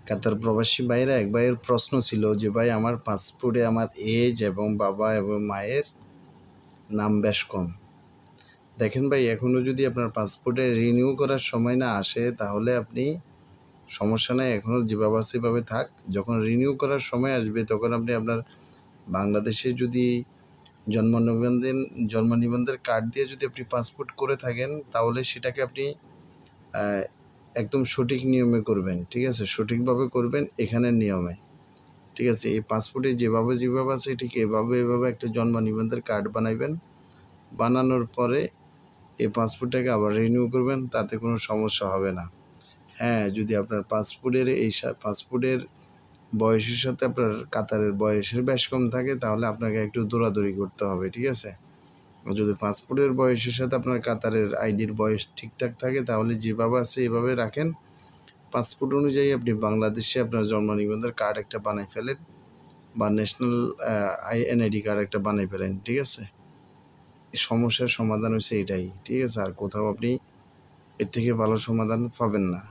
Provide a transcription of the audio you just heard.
কাতার প্রবাসী ভাইরা এক ভাইয়ের প্রশ্ন ছিল যে ভাই আমার পাসপোর্টে আমার এজ এবং বাবা এবং মায়ের নাম বেশ কম। দেখেন ভাই, এখনও যদি আপনার পাসপোর্টে রিনিউ করার সময় না আসে তাহলে আপনি সমস্যা নাই, এখনও যেভাবে আছে সেভাবে থাক। যখন রিনিউ করার সময় আসবে তখন আপনি আপনার বাংলাদেশে যদি জন্ম নিবন্ধনের কার্ড দিয়ে যদি আপনি পাসপোর্ট করে থাকেন তাহলে সেটাকে আপনি একদম সঠিক নিয়মে করবেন, ঠিক আছে? সঠিকভাবে করবেন এখানের নিয়মে, ঠিক আছে? এই পাসপোর্টে যেভাবে আছে ঠিক এভাবে একটা জন্ম নিবন্ধনের কার্ড বানাইবেন। বানানোর পরে এই পাসপোর্টটাকে আবার রিনিউ করবেন, তাতে কোনো সমস্যা হবে না। হ্যাঁ, যদি আপনার পাসপোর্টের বয়সের সাথে আপনার কাতারের বয়সের বেশ কম থাকে তাহলে আপনাকে একটু দৌড়াদৌড়ি করতে হবে, ঠিক আছে? যদি পাসপোর্টের বয়সের সাথে আপনার কাতারের আইডির বয়স ঠিকঠাক থাকে তাহলে যেভাবে আছে এভাবে রাখেন। পাসপোর্ট অনুযায়ী আপনি বাংলাদেশে আপনার জন্ম নিবন্ধনের কার্ড একটা বানাই ফেলেন বা ন্যাশনাল এনআইডি কার্ড একটা বানাই ফেলেন, ঠিক আছে? এই সমস্যার সমাধান হচ্ছে এটাই, ঠিক আছে? আর কোথাও আপনি এর থেকে ভালো সমাধান পাবেন না।